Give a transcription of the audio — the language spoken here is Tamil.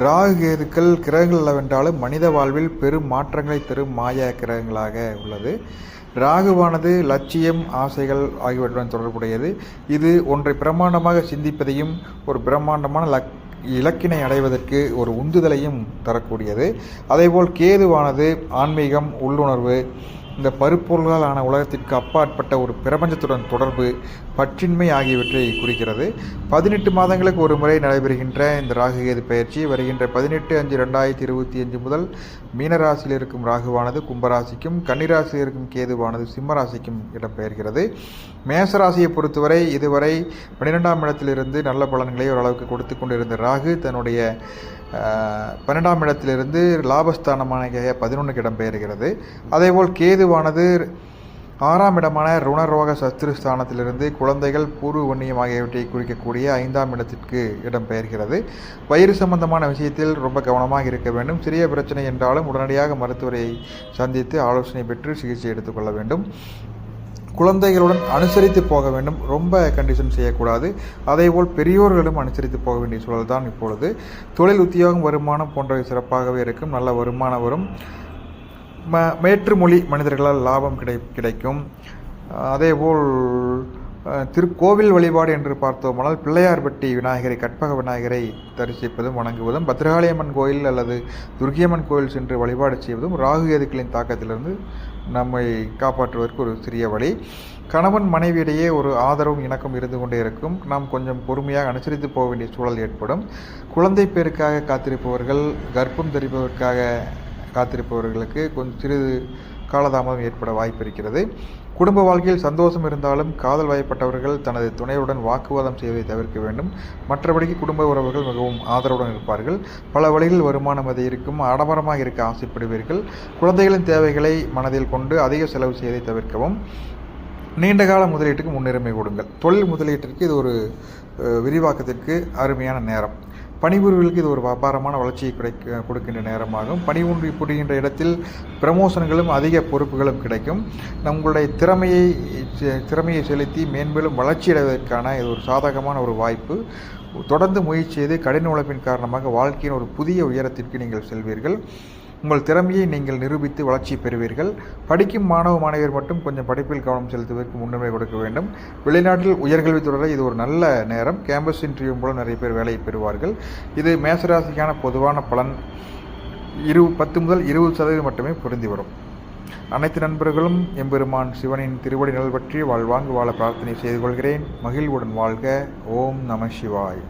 ராகு கேதுக்கள் கிரகங்கள் அல்லவென்றாலும் மனித வாழ்வில் பெரும் மாற்றங்களை தரும் மாய கிரகங்களாக உள்ளது. ராகுவானது லட்சியம், ஆசைகள் ஆகியவற்றுடன் தொடர்புடையது. இது ஒன்றை பிரம்மாண்டமாக சிந்திப்பதையும் ஒரு பிரம்மாண்டமான இலக்கினை அடைவதற்கு ஒரு உந்துதலையும் தரக்கூடியது. அதேபோல் கேதுவானது ஆன்மீகம், உள்ளுணர்வு, இந்த பருப்பொருள்களான உலகத்திற்கு அப்பாற்பட்ட ஒரு பிரபஞ்சத்துடன் தொடர்பு, பற்றின்மை ஆகியவற்றை குறிக்கிறது. 18 மாதங்களுக்கு ஒரு முறை நடைபெறுகின்ற இந்த ராகுகேது பயிற்சி வருகின்ற 18/5/2025 முதல் மீனராசியில் இருக்கும் ராகுவானது கும்பராசிக்கும், கன்னிராசியில் இருக்கும் கேதுவானது சிம்மராசிக்கும் இடம்பெயர்கிறது. மேசராசியை பொறுத்தவரை இதுவரை 12ஆம் இடத்திலிருந்து நல்ல பலன்களை ஓரளவுக்கு கொடுத்து கொண்டிருந்த ராகு தன்னுடைய 12ஆம் இடத்திலிருந்து லாபஸ்தானமான 11க்கு இடம்பெயர்கிறது. அதேபோல் கேதுவானது 6ஆம் இடமான ருணரோக சத்ருஸ்தானத்திலிருந்து குழந்தைகள், பூர்வ வன்னியம் ஆகியவற்றை குறிக்கக்கூடிய 5ஆம் இடத்திற்கு இடம்பெயர்கிறது. வயிறு சம்பந்தமான விஷயத்தில் ரொம்ப கவனமாக இருக்க வேண்டும். சிறிய பிரச்சனை என்றாலும் உடனடியாக மருத்துவரை சந்தித்து ஆலோசனை பெற்று சிகிச்சை எடுத்துக்கொள்ள வேண்டும். குழந்தைகளுடன் அனுசரித்து போக வேண்டும், ரொம்ப கண்டிஷன் செய்யக்கூடாது. அதேபோல் பெரியோர்களும் அனுசரித்து போக வேண்டிய சூழல் தான் இப்பொழுது. தொழில், உத்தியோகம், வருமானம் போன்றவை சிறப்பாகவே இருக்கும். நல்ல வருமானம் வரும். மேற்றுமொழி மனிதர்களால் லாபம் கிடைக்கும். அதேபோல் திருக்கோவில் வழிபாடு என்று பார்த்தோமானால் பிள்ளையார்பட்டி விநாயகரை, கற்பக விநாயகரை தரிசிப்பதும் வணங்குவதும், பத்ரகாளியம்மன் கோயில் அல்லது துர்கியம்மன் கோயில் சென்று வழிபாடு செய்வதும் ராகு கேதுக்களின் தாக்கத்திலிருந்து நம்மை காப்பாற்றுவதற்கு ஒரு சிறிய வழி. கணவன் மனைவியிடையே ஒரு ஆதரவும் இணக்கம் இருந்து கொண்டே இருக்கும். நாம் கொஞ்சம் பொறுமையாக அனுசரித்து போக வேண்டிய சூழல் ஏற்படும். குழந்தை பேருக்காக காத்திருப்பவர்கள், கர்ப்பம் தரிப்பதற்காக காத்திருப்பவர்களுக்கு கொஞ்சம் சிறிது காலதாமதம் ஏற்பட வாய்ப்பு இருக்கிறது. குடும்ப வாழ்க்கையில் சந்தோஷம் இருந்தாலும் காதல் வயப்பட்டவர்கள் தனது துணையுடன் வாக்குவாதம் செய்வதை தவிர்க்க வேண்டும். மற்றபடிக்கு குடும்ப உறவுகள் மிகவும் ஆதரவுடன் இருப்பார்கள். பல வழிகளில் வருமானம் அதிகரிக்கும். ஆடம்பரமாக இருக்க ஆசைப்படுவீர்கள். குழந்தைகளின் தேவைகளை மனதில் கொண்டு அதிக செலவு செய்வதை தவிர்க்கவும். நீண்டகால முதலீட்டுக்கு முன்னுரிமை கொடுங்கள். தொழில் முதலீட்டிற்கு இது ஒரு விரிவாக்கத்திற்கு அருமையான நேரம். பணிபுரிவுகளுக்கு இது ஒரு அபாரமான வளர்ச்சியை கொடுக்கின்ற நேரமாகும். பணிபுரி புரிகின்ற இடத்தில் ப்ரமோஷன்களும் அதிக பொறுப்புகளும் கிடைக்கும். உங்களுடைய திறமையை செலுத்தி மேன்மேலும் வளர்ச்சியடைவதற்கான இது ஒரு சாதகமான ஒரு வாய்ப்பு. தொடர்ந்து முயற்சி செய்து கடின உழைப்பின் காரணமாக வாழ்க்கையின் ஒரு புதிய உயரத்திற்கு நீங்கள் செல்வீர்கள். உங்கள் திறமையை நீங்கள் நிரூபித்து வளர்ச்சி பெறுவீர்கள். படிக்கும் மாணவியர் மட்டும் கொஞ்சம் படிப்பில் கவனம் செலுத்துவதற்கு முன்னுரிமை கொடுக்க வேண்டும். வெளிநாட்டில் உயர்கல்வி தொடர இது ஒரு நல்ல நேரம். கேம்பஸ் இன்டர்வியூ மூலம் நிறைய பேர் வேலையை பெறுவார்கள். இது மேசராசிக்கான பொதுவான பலன். 10 முதல் 20% மட்டுமே பொருந்தி வரும். அனைத்து நண்பர்களும் எம்பெருமான் சிவனின் திருவடி நல் பற்றி வாழ்வாங்கு வாழ பிரார்த்தனை செய்து கொள்கிறேன். மகிழ்வுடன் வாழ்க. ஓம் நம சிவாய்.